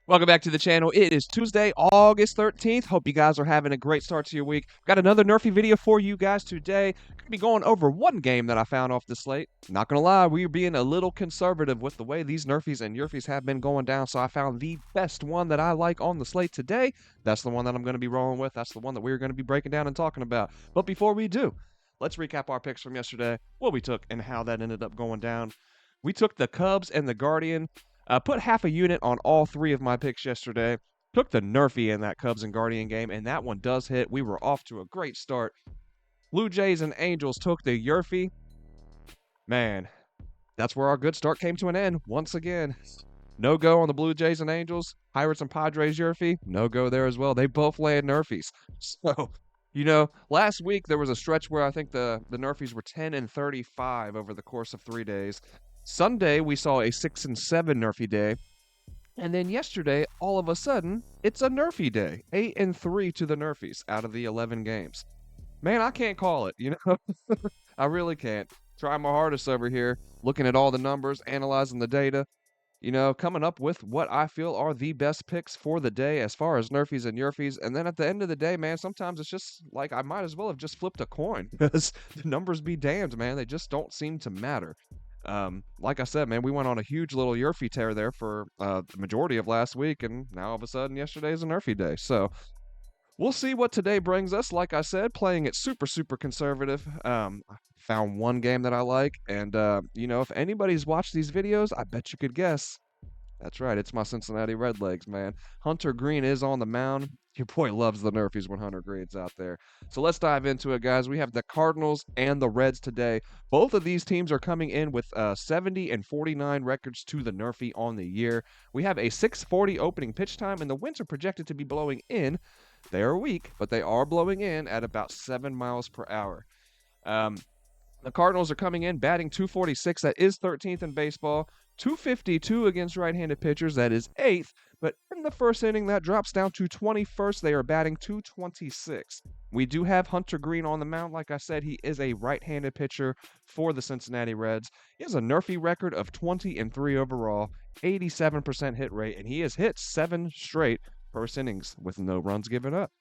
Welcome back to the channel. It is Tuesday, August 13th. Hope you guys are having a great start to your week. Got another NRFI video for you guys today. Gonna be going over one game that I found off the slate. Not gonna lie, we're being a little conservative with the way these NRFIs and YRFIs have been going down, so I found the best one that I like on the slate today. That's the one that I'm gonna be rolling with. That's the one that we're gonna be breaking down and talking about. But before we do, let's recap our picks from yesterday, what we took, and how that ended up going down. We took the Cubs and the Guardian. Put half a unit on all three of my picks yesterday. Took the NRFI in that Cubs and Guardian game, and that one does hit. We were off to a great start. Blue Jays and Angels took the YRFI. Man, that's where our good start came to an end once again. No go on the Blue Jays and Angels. Pirates and Padres YRFI. No go there as well. They both land NRFIs. So, last week there was a stretch where I think the NRFIs were 10 and 35 over the course of 3 days. Sunday, we saw a 6 and 7 NRFI day. And then yesterday, all of a sudden, it's a NRFI day. 8 and 3 to the NRFIs out of the 11 games. Man, I can't call it, I really can't. Trying my hardest over here, looking at all the numbers, analyzing the data, coming up with what I feel are the best picks for the day as far as NRFIs and YRFIs. And then at the end of the day, man, sometimes it's just like I might as well have just flipped a coin because the numbers be damned, man. They just don't seem to matter. Like I said, man, we went on a huge little YRFI tear there for the majority of last week, and now all of a sudden yesterday is a NRFI day. So we'll see what today brings us. Like I said, playing it super, super conservative. I found one game that I like, and if anybody's watched these videos, I bet you could guess. That's right, it's my Cincinnati Redlegs, man. Hunter Green is on the mound. Your boy loves the NRFIs when Hunter Green's out there. So let's dive into it, guys. We have the Cardinals and the Reds today. Both of these teams are coming in with 70 and 49 records to the NRFI on the year. We have a 6:40 opening pitch time, and the winds are projected to be blowing in. They are weak, but they are blowing in at about 7 miles per hour. The Cardinals are coming in batting .246. That is 13th in baseball. .252 against right-handed pitchers. That is 8th. But in the first inning, that drops down to 21st. They are batting .226. We do have Hunter Green on the mound. Like I said, he is a right-handed pitcher for the Cincinnati Reds. He has a NRFI record of 20 and 3 overall, 87% hit rate, and he has hit 7 straight first innings with no runs given up.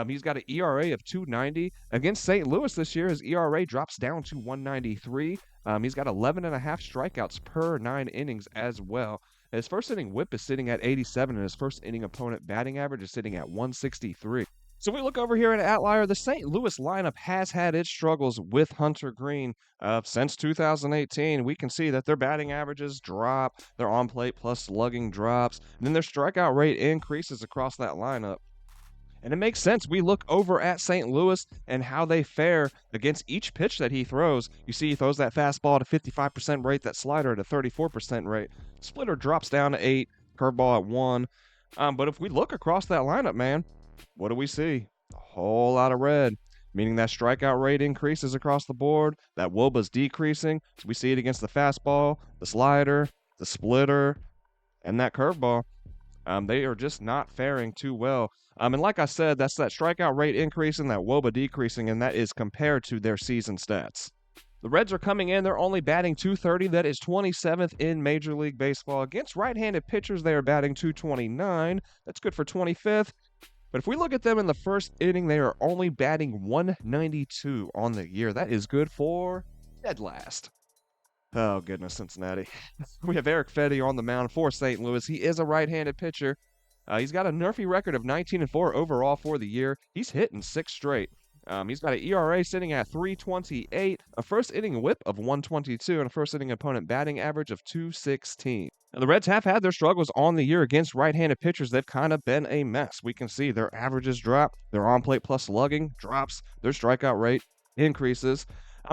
He's got an ERA of 2.90. Against St. Louis this year, his ERA drops down to 1.93. He's got 11.5 strikeouts per 9 innings as well. His first inning whip is sitting at 87, and his first inning opponent batting average is sitting at 163. So we look over here at Outlier. The St. Louis lineup has had its struggles with Hunter Green since 2018. We can see that their batting averages drop, their on-plate plus slugging drops, and then their strikeout rate increases across that lineup. And it makes sense. We look over at St. Louis and how they fare against each pitch that he throws. You see he throws that fastball at a 55% rate, that slider at a 34% rate. Splitter drops down to 8, curveball at 1. But if we look across that lineup, man, what do we see? A whole lot of red, meaning that strikeout rate increases across the board. That WOBA's decreasing. So we see it against the fastball, the slider, the splitter, and that curveball. They are just not faring too well. And like I said, that's that strikeout rate increasing, that WOBA decreasing, and that is compared to their season stats. The Reds are coming in. They're only batting .230. That is 27th in Major League Baseball. Against right-handed pitchers, they are batting .229. That's good for 25th. But if we look at them in the first inning, they are only batting .192 on the year. That is good for dead last. Oh, goodness, Cincinnati. We have Eric Fetty on the mound for St. Louis. He is a right-handed pitcher. He's got a NRFI record of 19 and 4 overall for the year. He's hitting 6 straight. He's got an ERA sitting at 3.28, a first inning whip of 1.22, and a first inning opponent batting average of 2.16. Now, the Reds have had their struggles on the year against right-handed pitchers. They've kind of been a mess. We can see their averages drop, their on-plate plus slugging drops, their strikeout rate increases.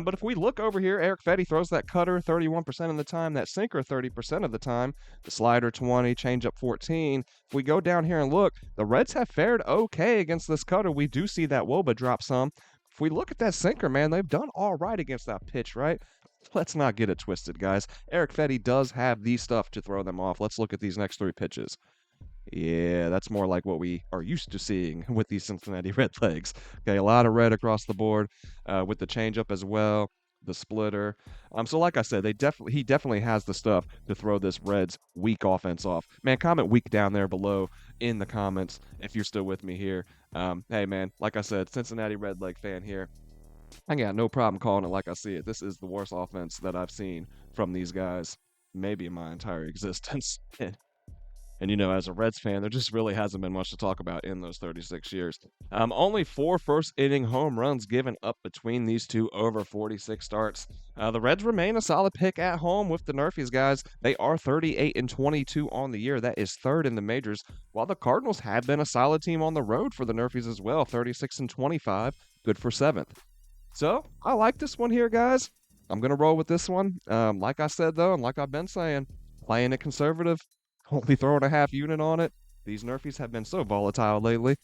But if we look over here, Eric Fetty throws that cutter 31% of the time, that sinker 30% of the time, the slider 20, changeup 14. If we go down here and look, the Reds have fared okay against this cutter. We do see that WOBA drop some. If we look at that sinker, man, they've done all right against that pitch, right? Let's not get it twisted, guys. Eric Fetty does have the stuff to throw them off. Let's look at these next 3 pitches. Yeah, that's more like what we are used to seeing with these Cincinnati Redlegs. Okay, a lot of red across the board with the changeup as well. the splitter. So like I said, he definitely has the stuff to throw this Reds weak offense off. Man, comment weak down there below in the comments if you're still with me here. Hey man, like I said, Cincinnati Red Leg fan here. I got no problem calling it like I see it. This is the worst offense that I've seen from these guys, maybe in my entire existence. And as a Reds fan, there just really hasn't been much to talk about in those 36 years. Only 4 first-inning home runs given up between these two over 46 starts. The Reds remain a solid pick at home with the Nerfies, guys. They are 38-22 on the year. That is third in the majors, while the Cardinals have been a solid team on the road for the Nerfies as well, 36-25, good for 7th. So, I like this one here, guys. I'm going to roll with this one. Like I said, though, and like I've been saying, playing it conservative, only throwing a half unit on it. These Nerfies have been so volatile lately.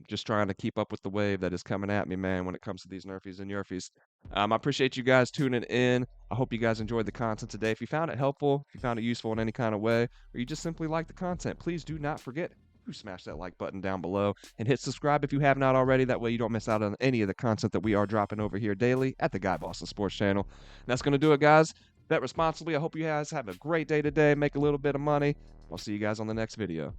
Just trying to keep up with the wave that is coming at me, man, when it comes to these Nerfies and Yerfies. I appreciate you guys tuning in. I hope you guys enjoyed the content today. If you found it helpful, if you found it useful in any kind of way, or you just simply like the content, please do not forget to smash that like button down below and hit subscribe if you have not already. That way you don't miss out on any of the content that we are dropping over here daily at the Guy Boston Sports Channel. And that's going to do it, guys. Bet responsibly. I hope you guys have a great day today. Make a little bit of money. I'll see you guys on the next video.